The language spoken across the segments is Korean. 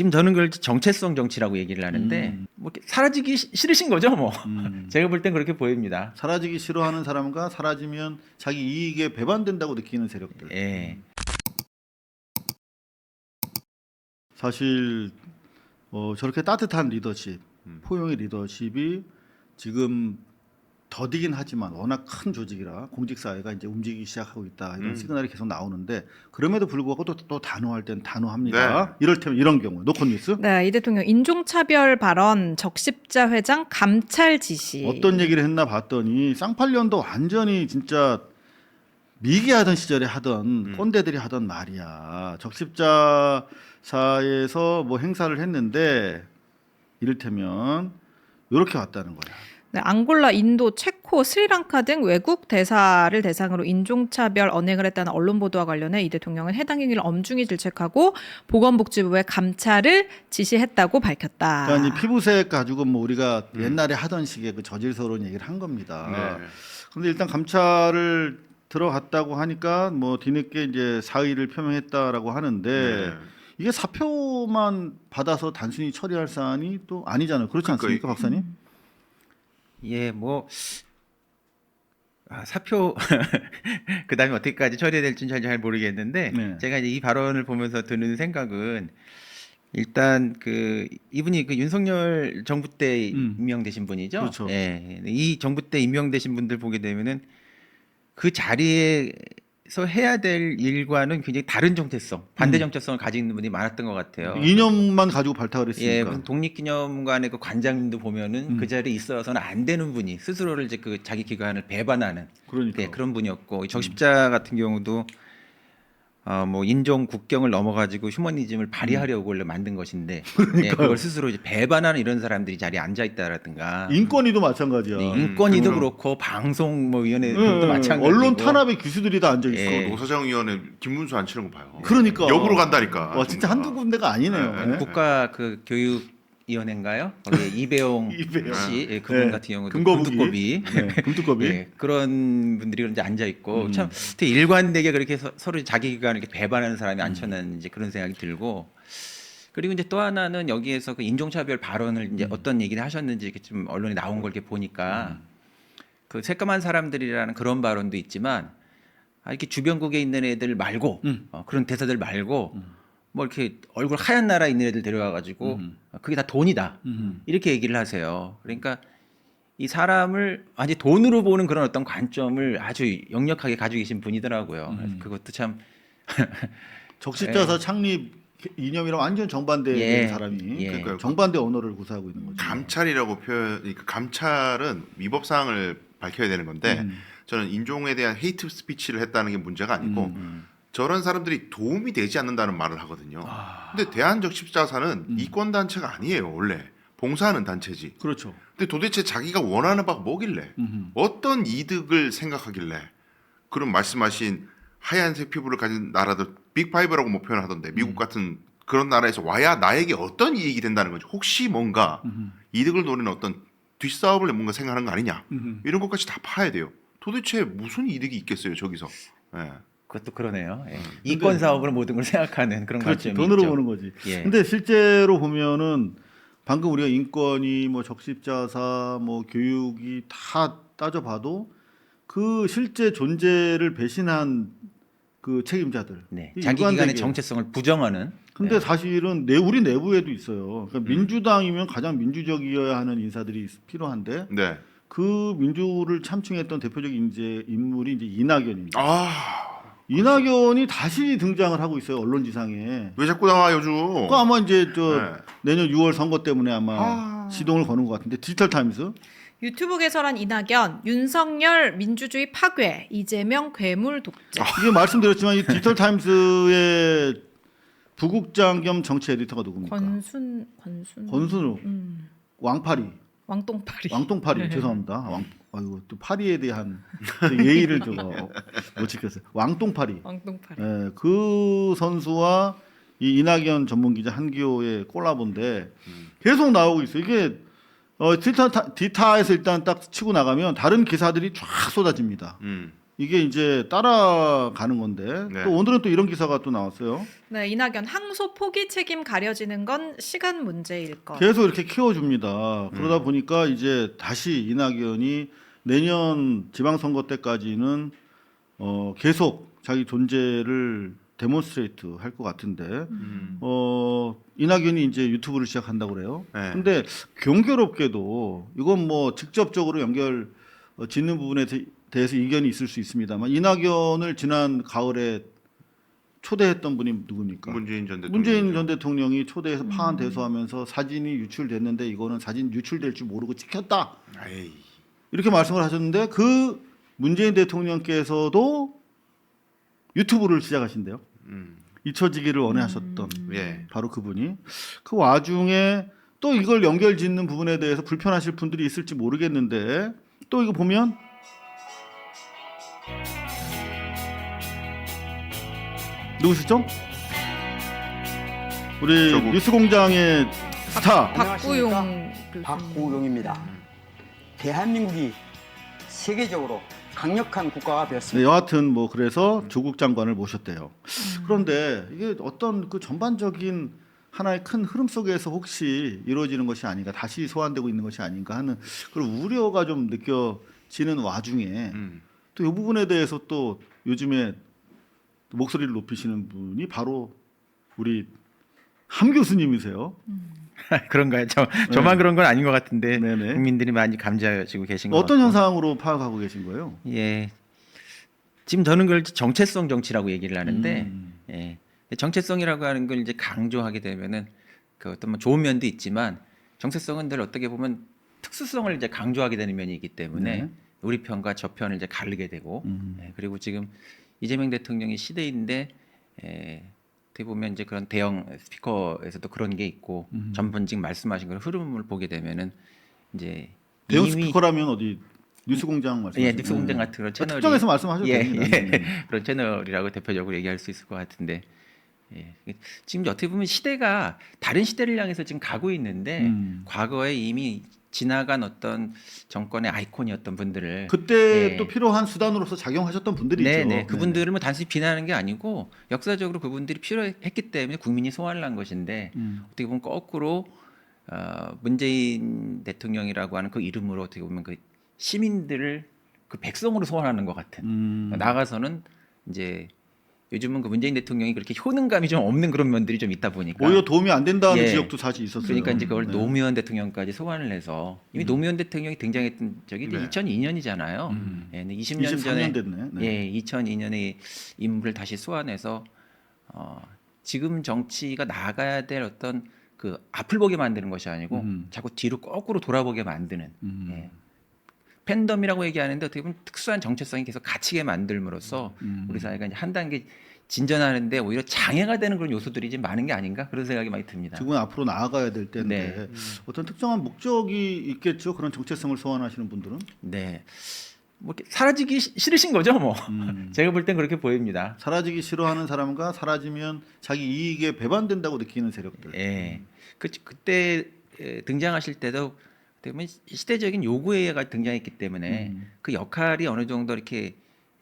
지금 저는 그걸 정체성 정치라고 얘기를 하는데 뭐 이렇게 사라지기 싫으신 거죠, 뭐. 제가 볼 땐 그렇게 보입니다. 사라지기 싫어하는 사람과 사라지면 자기 이익에 배반된다고 느끼는 세력들. 예. 사실 저렇게 따뜻한 리더십, 포용의 리더십이 지금 더디긴 하지만 워낙 큰 조직이라 공직사회가 이제 움직이기 시작하고 있다 이런 시그널이 계속 나오는데 그럼에도 불구하고 또 단호할 땐 단호합니다. 네. 이럴테면 이런 경우 노컷 뉴스 네, 이 대통령 인종차별 발언 적십자 회장 감찰 지시. 어떤 얘기를 했나 봤더니 쌍팔년도 완전히 진짜 미개하던 시절에 하던 꼰대들이 하던 말이야. 적십자사에서 뭐 행사를 했는데 이를테면 이렇게 왔다는 거야. 네, 앙골라, 인도, 체코, 스리랑카 등 외국 대사를 대상으로 인종차별 언행을 했다는 언론 보도와 관련해 이 대통령은 해당 행위를 엄중히 질책하고 보건복지부에 감찰을 지시했다고 밝혔다. 그러니까 이제 피부색 가지고 뭐 우리가 옛날에 하던 식의 그 저질스러운 얘기를 한 겁니다. 네. 그런데 일단 감찰을 들어갔다고 하니까 뭐 뒤늦게 이제 사의를 표명했다라고 하는데 네. 이게 사표만 받아서 단순히 처리할 사안이 또 아니잖아요. 그렇지 않습니까, 박사님? 예, 뭐 사표 그다음에 어떻게까지 처리해야 될지는 잘 모르겠는데 네. 제가 이제 이 발언을 보면서 드는 생각은 일단 그 이분이 그 윤석열 정부 때 임명되신 분이죠. 그렇죠. 예, 이 정부 때 임명되신 분들 보게 되면은 그 자리에서 해야 될 일과는 굉장히 다른 정체성, 반대 정체성을 가지고 있는 분이 많았던 것 같아요. 이념만 가지고 발탁을 예, 했으니까. 무슨 독립기념관의 그 관장님도 보면은 그 자리에 있어서는 안 되는 분이 스스로를 이제 그 자기 기관을 배반하는 그러니까. 네, 그런 분이었고 이 적십자 같은 경우도 뭐 인종 국경을 넘어가지고 휴머니즘을 발휘하려고 원래 만든 것인데 예, 그걸 스스로 이제 배반하는 이런 사람들이 자리에 앉아 있다라든가 인권위도 마찬가지야. 네, 인권위도 그렇고 방송 뭐 위원회도 마찬가지고 언론 탄압의 기수들이 다 앉아 있어. 예. 노사장위원회 김문수 안 치는 거 봐요. 그러니까 역으로 간다니까. 와 진짜 한두 군데가 아니네요. 네, 네. 예? 국가 그 교육위원회인가요? 거기에 이배용 이배용. 씨 예, 그분 네. 같은 경우도 금거북이. 금두꺼비 네, 금두꺼비. 예, 그런 분들이 이제 앉아 있고 참 되게 일관되게 그렇게 서로 자기 기관을 이렇게 배반하는 사람이 앉혀놓은 이제 그런 생각이 들고 그리고 이제 또 하나는 여기에서 그 인종차별 발언을 이제 어떤 얘기를 하셨는지 이렇게 좀 언론에 나온 걸 이렇게 보니까 그 새까만 사람들이라는 그런 발언도 있지만 이렇게 주변국에 있는 애들 말고 그런 대사들 말고 뭐 이렇게 얼굴 하얀 나라에 있는 애들 데려와 가지고 그게 다 돈이다 이렇게 얘기를 하세요. 그러니까 이 사람을 아주 돈으로 보는 그런 어떤 관점을 아주 역력하게 가지고 계신 분이더라고요. 그래서 그것도 참 적십자사 창립 이념이랑 완전 정반대의 예. 사람이 예. 그러니까요. 정반대 언어를 구사하고 있는 거죠. 감찰이라고 그러니까 감찰은 위법 사항을 밝혀야 되는 건데 저는 인종에 대한 헤이트 스피치를 했다는 게 문제가 아니고 저런 사람들이 도움이 되지 않는다는 말을 하거든요. 근데 대한적십자사는 이권 단체가 아니에요, 원래. 봉사하는 단체지. 그렇죠. 근데 도대체 자기가 원하는 바가 뭐길래? 어떤 이득을 생각하길래? 그런 말씀하신 하얀색 피부를 가진 나라들 빅5라고 뭐 표현하던데 미국 같은 그런 나라에서 와야 나에게 어떤 이익이 된다는 거지. 혹시 뭔가 이득을 노리는 어떤 뒷사업을 뭔가 생각하는 거 아니냐. 이런 것까지 다 파야 돼요. 도대체 무슨 이득이 있겠어요, 저기서. 예. 그것도 그러네요. 예. 이권 사업으로 모든 걸 생각하는 그런 그렇지. 관점이 돈으로 있죠. 보는 거지. 예. 근데 실제로 보면은 방금 우리가 인권이 뭐 적십자사 뭐 교육이 다 따져봐도 그 실제 존재를 배신한 그 책임자들. 네. 이 자기 일관되게. 기관의 정체성을 부정하는 근데 네. 사실은 우리 내부에도 있어요. 그러니까 민주당이면 가장 민주적이어야 하는 인사들이 필요한데 네. 그 민주를 참칭했던 대표적인 인물이 이제 이낙연입니다. 아, 이낙연이 다시 등장을 하고 있어요 언론지상에. 왜 자꾸 나와 요즘? 그 아마 이제 네. 내년 6월 선거 때문에 아마 시동을 거는 것 같은데 디지털 타임스. 유튜브 개설한 이낙연, 윤석열 민주주의 파괴, 이재명 괴물 독재. 이게 말씀드렸지만 이 디지털 타임스의 부국장 겸 정치 에디터가 누굽니까? 권순우. 왕파리. 왕똥파리. 죄송합니다. 아이고 또 파리에 대한 예의를 못 지켰어요. 왕똥파리. 왕똥파리. 예, 그 선수와 이 이낙연 전문 기자 한기호의 콜라보인데 계속 나오고 있어요. 이게 디타에서 일단 딱 치고 나가면 다른 기사들이 쫙 쏟아집니다. 이게 이제 따라가는 건데 네. 또 오늘은 또 이런 기사가 또 나왔어요. 네, 이낙연 항소 포기 책임 가려지는 건 시간 문제일 것. 계속 이렇게 키워줍니다. 그러다 보니까 이제 다시 이낙연이 내년 지방선거 때까지는 계속 자기 존재를 데몬스트레이트 할 것 같은데 이낙연이 이제 유튜브를 시작한다고 그래요. 네. 근데 경계롭게도 이건 뭐 직접적으로 연결 짓는 부분에 대해서 이견이 있을 수 있습니다만 이낙연을 지난 가을에 초대했던 분이 누굽니까? 문재인 전 대통령. 문재인 전 대통령이 초대해서 파안 대소하면서 사진이 유출됐는데 이거는 사진 유출될 줄 모르고 찍혔다. 에이. 이렇게 말씀을 하셨는데 그 문재인 대통령께서도 유튜브를 시작하신대요. 잊혀지기를 원해하셨던 예. 바로 그분이 그 와중에 또 이걸 연결짓는 부분에 대해서 불편하실 분들이 있을지 모르겠는데 또 이거 보면 누구시죠? 우리 저거. 뉴스공장의 스타 박구용 교수님. 박구용입니다. 대한민국이 세계적으로 강력한 국가가 네, 되었습니다. 여하튼 뭐 그래서 조국 장관을 모셨대요. 그런데 이게 어떤 그 전반적인 하나의 큰 흐름 속에서 혹시 이루어지는 것이 아닌가, 다시 소환되고 있는 것이 아닌가 하는 그런 우려가 좀 느껴지는 와중에 또 이 부분에 대해서 또 요즘에 목소리를 높이시는 분이 바로 우리 함 교수님이세요. 그런가요? 저만 그런 건 아닌 것 같은데 네네. 국민들이 많이 감지하시고 계신 것 어떤 같고. 현상으로 파악하고 계신 거예요? 예. 지금 저는 그걸 정체성 정치라고 얘기를 하는데, 예. 정체성이라고 하는 걸 이제 강조하게 되면은 그 어떤 뭐 좋은 면도 있지만 정체성은 늘 어떻게 보면 특수성을 이제 강조하게 되는 면이 있기 때문에 네. 우리 편과 저 편을 이제 가르게 되고, 예. 그리고 지금 이재명 대통령이 시대인데, 어떻게 보면 이제 그런 대형 스피커에서도 그런 게 있고 전번 지금 말씀하신 그런 흐름을 보게 되면은 이제 대형 이미 스피커라면 어디 뉴스공장 말씀? 예, 뉴스공장 같은 그런 채널이 특정해서 말씀하셔도 예, 됩니다. 예. 네. 그런 채널이라고 대표적으로 얘기할 수 있을 것 같은데, 예. 지금 어떻게 보면 시대가 다른 시대를 향해서 지금 가고 있는데 과거에 이미 지나간 어떤 정권의 아이콘이었던 분들을 그때 예. 또 필요한 수단으로서 작용하셨던 분들이죠. 네, 그분들을 뭐 단순히 비난하는 게 아니고 역사적으로 그분들이 필요했기 때문에 국민이 소환을 한 것인데 어떻게 보면 거꾸로 문재인 대통령이라고 하는 그 이름으로 어떻게 보면 그 시민들을 그 백성으로 소환하는 것 같은 나가서는 이제 요즘은 그 문재인 대통령이 그렇게 효능감이 좀 없는 그런 면들이 좀 있다 보니까 오히려 도움이 안 된다는 예. 지역도 사실 있었어요. 그러니까 이제 그걸 네. 노무현 대통령까지 소환을 해서 이미 노무현 대통령이 등장했던 적이 네. 2002년이잖아요. 예, 20년 23년 전에 됐네. 네. 예, 2002년에 인물을 다시 소환해서 지금 정치가 나아가야 될 어떤 그 앞을 보게 만드는 것이 아니고 자꾸 뒤로 거꾸로 돌아보게 만드는 예. 팬덤이라고 얘기하는데 어떻게 보면 특수한 정체성이 계속 갇히게 만들므로써 우리 사회가 이제 한 단계 진전하는데 오히려 장애가 되는 그런 요소들이 좀 많은 게 아닌가 그런 생각이 많이 듭니다. 지금은 앞으로 나아가야 될 때인데 네. 어떤 특정한 목적이 있겠죠. 그런 정체성을 소환하시는 분들은. 네, 뭐 이렇게 사라지기 싫으신 거죠, 뭐. 제가 볼 땐 그렇게 보입니다. 사라지기 싫어하는 사람과 사라지면 자기 이익에 배반된다고 느끼는 세력들. 예, 그때 등장하실 때도 어떻게 보면 시대적인 요구가 등장했기 때문에 그 역할이 어느 정도 이렇게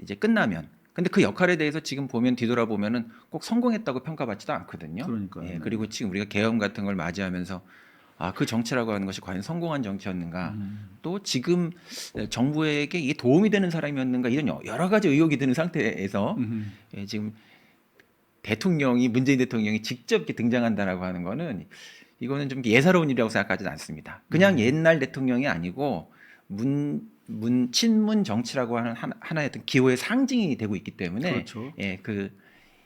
이제 끝나면, 근데 그 역할에 대해서 지금 보면 뒤돌아보면은 꼭 성공했다고 평가받지도 않거든요. 그러니까요. 예, 네. 그리고 지금 우리가 계엄 같은 걸 맞이하면서 그 정치라고 하는 것이 과연 성공한 정치였는가, 또 지금 정부에게 이게 도움이 되는 사람이었는가, 이런 여러 가지 의혹이 드는 상태에서 예, 지금 대통령이 문재인 대통령이 직접 이렇게 등장한다라고 하는 거는 이거는 좀 예사로운 일이라고 생각하지는 않습니다. 그냥 옛날 대통령이 아니고 친문 정치라고 하는 하나의 어떤 기호의 상징이 되고 있기 때문에 그렇죠. 예,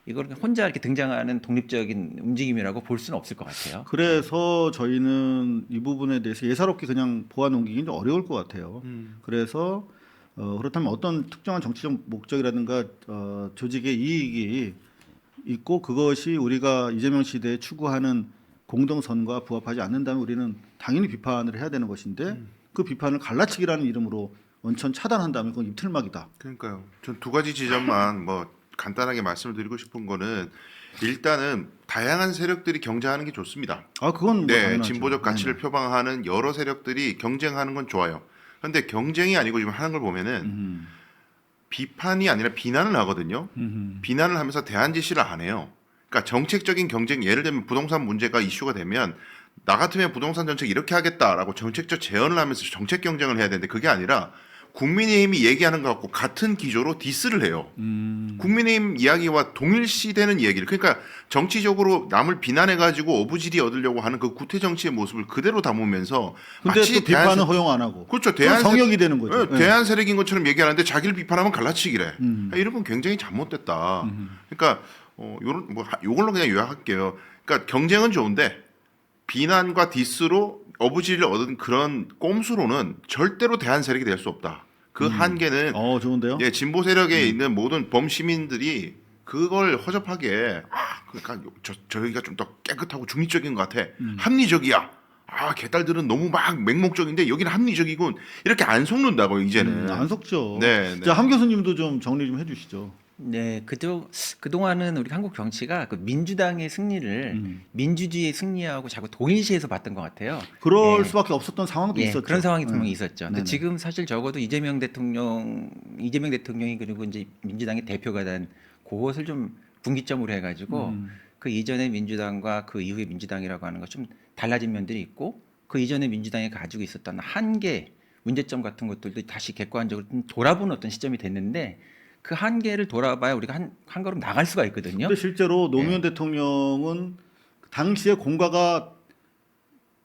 이걸 혼자 이렇게 등장하는 독립적인 움직임이라고 볼 수는 없을 것 같아요. 그래서 저희는 이 부분에 대해서 예사롭게 그냥 보아넘기기는 좀 어려울 것 같아요. 그래서 그렇다면 어떤 특정한 정치적 목적이라든가 조직의 이익이 있고 그것이 우리가 이재명 시대에 추구하는 공동선과 부합하지 않는다면 우리는 당연히 비판을 해야 되는 것인데 그 비판을 갈라치기라는 이름으로 원천 차단한다면 그건 입틀막이다. 그러니까요. 전 두 가지 지점만 뭐 간단하게 말씀을 드리고 싶은 거는 일단은 다양한 세력들이 경쟁하는 게 좋습니다. 그건 뭐 네, 당연하죠. 진보적 가치를 네네. 표방하는 여러 세력들이 경쟁하는 건 좋아요. 그런데 경쟁이 아니고 지금 하는 걸 보면은 비판이 아니라 비난을 하거든요. 비난을 하면서 대안 제시를 안 해요. 그러니까 정책적인 경쟁, 예를 들면 부동산 문제가 이슈가 되면 나 같으면 부동산 정책 이렇게 하겠다라고 정책적 제언을 하면서 정책 경쟁을 해야 되는데 그게 아니라 국민의힘이 얘기하는 것 갖고 같은 기조로 디스를 해요. 국민의힘 이야기와 동일시되는 얘기를, 그러니까 정치적으로 남을 비난해가지고 어부지리 얻으려고 하는 그 구태 정치의 모습을 그대로 담으면서 근데 마치 또 비판은 대한 허용 안 하고. 그렇죠. 그건 성역이 되는 거죠. 네, 대한 세력인 것처럼 얘기하는데 자기를 비판하면 갈라치기래. 이런 건 굉장히 잘못됐다. 그러니까 요런 요걸로 그냥 요약할게요. 그러니까 경쟁은 좋은데 비난과 디스로 어부지리를 얻은 그런 꼼수로는 절대로 대한 세력이 될 수 없다. 그 한계는 좋은데요? 예, 진보 세력에 있는 모든 범시민들이 그걸 허접하게 그러니까 저희가 좀 더 깨끗하고 중립적인 것 같아. 합리적이야. 개딸들은 너무 막 맹목적인데 여기는 합리적이군. 이렇게 안 속는다고 이제는. 안 속죠. 네, 네. 자, 함 교수님도 좀 정리 좀 해주시죠. 네, 그동안은 우리 한국 정치가 그 민주당의 승리를 민주주의의 승리하고 자꾸 동일시해서 봤던 것 같아요. 그럴 예. 수밖에 없었던 상황도 예, 있었죠. 그런 상황이 분명히 네. 있었죠. 근데 네네. 지금 사실 적어도 이재명 대통령이 그리고 이제 민주당의 대표가 된 그것을 좀 분기점으로 해가지고 그 이전의 민주당과 그 이후의 민주당이라고 하는 것 좀 달라진 면들이 있고 그 이전의 민주당이 가지고 있었던 한계, 문제점 같은 것들도 다시 객관적으로 좀 돌아보는 어떤 시점이 됐는데 그 한계를 돌아봐야 우리가 한 걸음 나갈 수가 있거든요. 근데 실제로 노무현 대통령은 당시에 공과가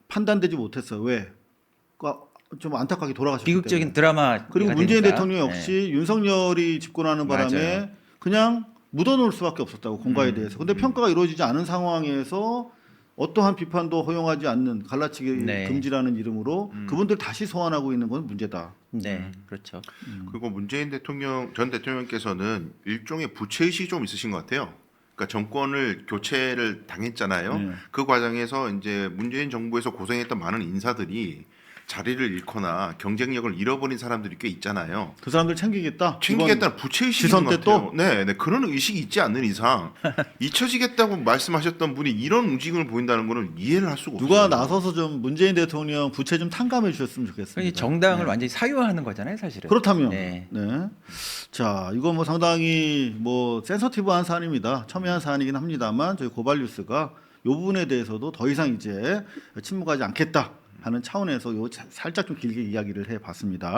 판단되지 못했어요. 왜? 좀 안타깝게 돌아가셨기 비극적인 때문에. 드라마 그리고 문재인 대통령 역시 윤석열이 집권하는 바람에 맞아요. 그냥 묻어놓을 수밖에 없었다고 공과에 대해서. 근데 평가가 이루어지지 않은 상황에서 어떠한 비판도 허용하지 않는 갈라치기 네. 금지라는 이름으로 그분들 다시 소환하고 있는 건 문제다. 네, 그렇죠. 그리고 문재인 전 대통령께서는 일종의 부채의식이 좀 있으신 것 같아요. 그러니까 정권을 교체를 당했잖아요. 네. 그 과정에서 이제 문재인 정부에서 고생했던 많은 인사들이 자리를 잃거나 경쟁력을 잃어버린 사람들이 꽤 있잖아요. 그 사람들 챙기겠다. 챙기겠다는 부채의식이 지선 있는 것 때 같아요. 네, 네, 그런 의식이 있지 않는 이상 잊혀지겠다고 말씀하셨던 분이 이런 움직임을 보인다는 거는 이해를 할 수가 없어요. 누가 나서서 좀 문재인 대통령 부채 좀 탕감해 주셨으면 좋겠습니다. 그러니까 정당을 네. 완전히 사유화하는 거잖아요, 사실은. 그렇다면 네. 네. 자, 이거 뭐 상당히 뭐 센서티브한 사안입니다. 첨예한 사안이긴 합니다만 저희 고발뉴스가 이 부분에 대해서도 더 이상 이제 침묵하지 않겠다 하는 차원에서 요 살짝 좀 길게 이야기를 해봤습니다.